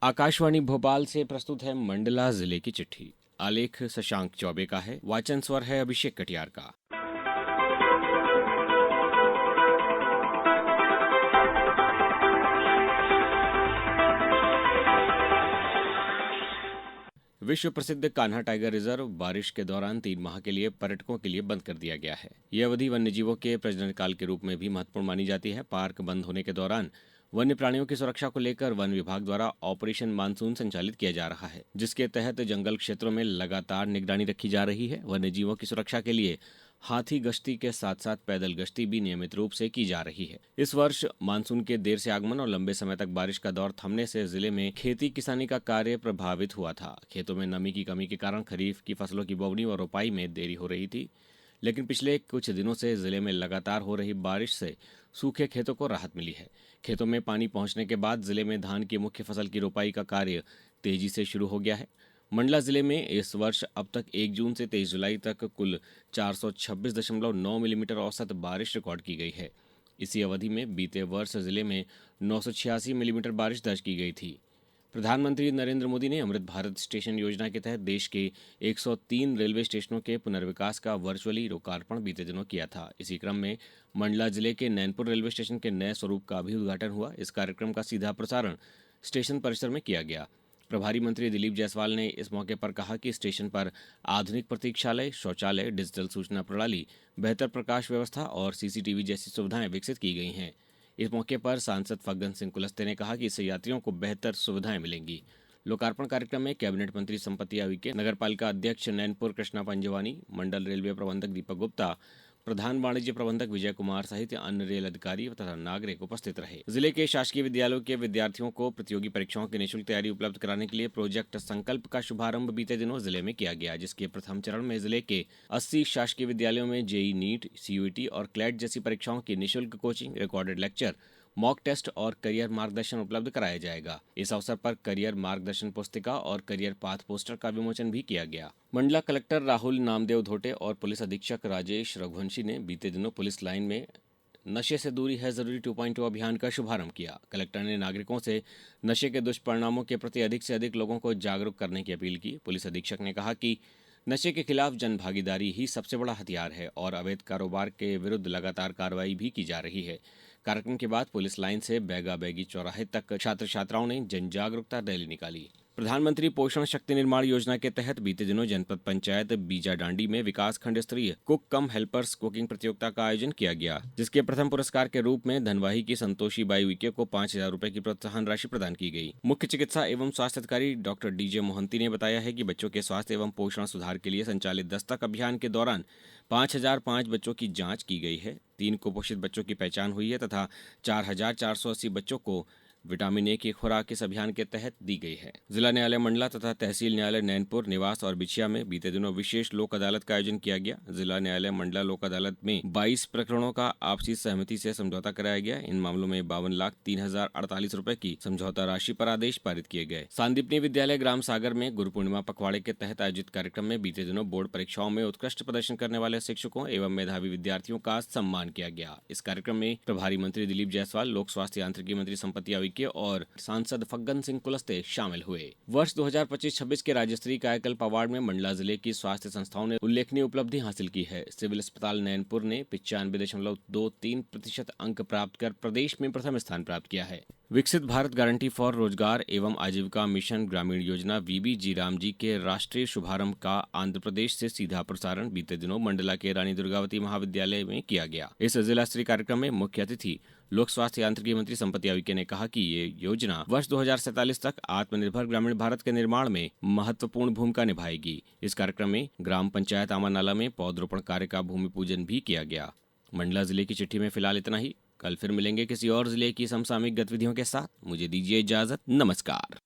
आकाशवाणी भोपाल से प्रस्तुत है मंडला जिले की चिट्ठी। आलेख शशांक चौबे का है, वाचन स्वर है अभिषेक कटियार का। विश्व प्रसिद्ध कान्हा टाइगर रिजर्व बारिश के दौरान 3 माह के लिए पर्यटकों के लिए बंद कर दिया गया है। यह अवधि वन्यजीवों के प्रजनन काल के रूप में भी महत्वपूर्ण मानी जाती है। पार्क बंद होने के दौरान वन्य प्राणियों की सुरक्षा को लेकर वन विभाग द्वारा ऑपरेशन मानसून संचालित किया जा रहा है, जिसके तहत जंगल क्षेत्रों में लगातार निगरानी रखी जा रही है। वन्यजीवों की सुरक्षा के लिए हाथी गश्ती के साथ साथ पैदल गश्ती भी नियमित रूप से की जा रही है। इस वर्ष मानसून के देर से आगमन और लंबे समय तक बारिश का दौर थमने से जिले में खेती किसानी का कार्य प्रभावित हुआ था। खेतों में नमी की कमी के कारण खरीफ की फसलों की बोवनी और रोपाई में देरी हो रही थी, लेकिन पिछले कुछ दिनों से जिले में लगातार हो रही बारिश से सूखे खेतों को राहत मिली है। खेतों में पानी पहुंचने के बाद जिले में धान की मुख्य फसल की रोपाई का कार्य तेजी से शुरू हो गया है। मंडला जिले में इस वर्ष अब तक 1 जून से 23 जुलाई तक कुल 426.9 मिलीमीटर औसत बारिश रिकॉर्ड की गई है। इसी अवधि में बीते वर्ष जिले में 986 मिलीमीटर बारिश दर्ज की गई थी। प्रधानमंत्री नरेंद्र मोदी ने अमृत भारत स्टेशन योजना के तहत देश के 103 रेलवे स्टेशनों के पुनर्विकास का वर्चुअली लोकार्पण बीते दिनों किया था। इसी क्रम में मंडला जिले के नैनपुर रेलवे स्टेशन के नए स्वरूप का भी उद्घाटन हुआ। इस कार्यक्रम का सीधा प्रसारण स्टेशन परिसर में किया गया। प्रभारी मंत्री दिलीप जायसवाल ने इस मौके पर कहा कि स्टेशन पर आधुनिक प्रतीक्षालय, शौचालय, डिजिटल सूचना प्रणाली, बेहतर प्रकाश व्यवस्था और सीसीटीवी जैसी सुविधाएं विकसित की गई हैं। इस मौके पर सांसद फग्गन सिंह कुलस्ते ने कहा कि इससे यात्रियों को बेहतर सुविधाएं मिलेंगी। लोकार्पण कार्यक्रम में कैबिनेट मंत्री संपत्ति उइके, नगरपालिका अध्यक्ष नैनपुर कृष्णा पंजवानी, मंडल रेलवे प्रबंधक दीपक गुप्ता, प्रधान वाणिज्य प्रबंधक विजय कुमार सहित अन्य रेल अधिकारी तथा नागरिक उपस्थित रहे। जिले के शासकीय विद्यालयों के विद्यार्थियों को प्रतियोगी परीक्षाओं की निःशुल्क तैयारी उपलब्ध कराने के लिए प्रोजेक्ट संकल्प का शुभारंभ बीते दिनों जिले में किया गया, जिसके प्रथम चरण में जिले के 80 शासकीय विद्यालयों में जेई नीट, सीयूईटी और क्लैट जैसी परीक्षाओं की निःशुल्क coaching, recorded lecture, mock test और करियर मार्गदर्शन उपलब्ध कराया जाएगा। इस अवसर पर करियर मार्गदर्शन पुस्तिका और करियर पाथ पोस्टर का विमोचन भी किया गया। मंडला कलेक्टर राहुल नामदेव धोटे और पुलिस अधीक्षक राजेश रघुवंशी ने बीते दिनों पुलिस लाइन में नशे से दूरी है जरूरी 2.0 अभियान का शुभारंभ किया। कलेक्टर ने नागरिकों से नशे के दुष्परिणामों के प्रति अधिक से अधिक लोगों को जागरूक करने की अपील की। पुलिस अधीक्षक ने कहा कि नशे के खिलाफ जन भागीदारी ही सबसे बड़ा हथियार है और अवैध कारोबार के विरुद्ध लगातार कार्रवाई भी की जा रही है। कार्यक्रम के बाद पुलिस लाइन से बैगा बैगी चौराहे तक छात्र छात्राओं ने जन जागरूकता रैली निकाली। प्रधानमंत्री पोषण शक्ति निर्माण योजना के तहत बीते दिनों जनपद पंचायत बीजा डांडी में विकास खंड स्तरीय कुक कम हेल्पर्स कुकिंग प्रतियोगिता का आयोजन किया गया, जिसके प्रथम पुरस्कार के रूप में धनवाही की संतोषी बाई उइके को 5,000 रुपए की प्रोत्साहन राशि प्रदान की गई। मुख्य चिकित्सा एवं स्वास्थ्य अधिकारी डॉक्टर डीजे मोहंती ने बताया है कि बच्चों के स्वास्थ्य एवं पोषण सुधार के लिए संचालित दस्तक अभियान के दौरान 5,005 बच्चों की जाँच की गई है। 3 कुपोषित बच्चों की पहचान हुई है तथा 4,480 बच्चों को विटामिन ए की खुराक इस अभियान के तहत दी गई है। जिला न्यायालय मंडला तथा तहसील न्यायालय नैनपुर, निवास और बिछिया में बीते दिनों विशेष लोक अदालत का आयोजन किया गया। जिला न्यायालय मंडला लोक अदालत में 22 प्रकरणों का आपसी सहमति से समझौता कराया गया। इन मामलों में 52,03,048 रुपए की समझौता राशि पर आदेश पारित किए गए। सांदीपनी विद्यालय ग्राम सागर में गुरु पूर्णिमा पखवाड़े के तहत आयोजित कार्यक्रम में बीते दिनों बोर्ड परीक्षाओं में उत्कृष्ट प्रदर्शन करने वाले शिक्षकों एवं मेधावी विद्यार्थियों का सम्मान किया गया। इस कार्यक्रम में प्रभारी मंत्री दिलीप जायसवाल, लोक स्वास्थ्य यांत्रिकी मंत्री संपत्ति उइके और सांसद फग्गन सिंह कुलस्ते शामिल हुए। वर्ष 2025-26 के राज्य स्तरीय कायाकल्प अवार्ड में मंडला जिले की स्वास्थ्य संस्थाओं ने उल्लेखनीय उपलब्धि हासिल की है। सिविल अस्पताल नैनपुर ने 95.23% अंक प्राप्त कर प्रदेश में प्रथम स्थान प्राप्त किया है। विकसित भारत गारंटी फॉर रोजगार एवं आजीविका मिशन ग्रामीण योजना वीबी जी राम जी के राष्ट्रीय शुभारंभ का आंध्र प्रदेश से सीधा प्रसारण बीते दिनों मंडला के रानी दुर्गावती महाविद्यालय में किया गया। इस जिला स्तरीय कार्यक्रम में मुख्य अतिथि लोक स्वास्थ्य यांत्रिकी मंत्री संपत्ति उइके ने कहा कि ये योजना वर्ष 2047 तक आत्मनिर्भर ग्रामीण भारत के निर्माण में महत्वपूर्ण भूमिका निभाएगी। इस कार्यक्रम में ग्राम पंचायत आमानाला में पौधरोपण कार्य का भूमि पूजन भी किया गया। मंडला जिले की चिट्ठी में फिलहाल इतना ही। कल फिर मिलेंगे किसी और जिले की समसामयिक गतिविधियों के साथ। मुझे दीजिए इजाजत। नमस्कार।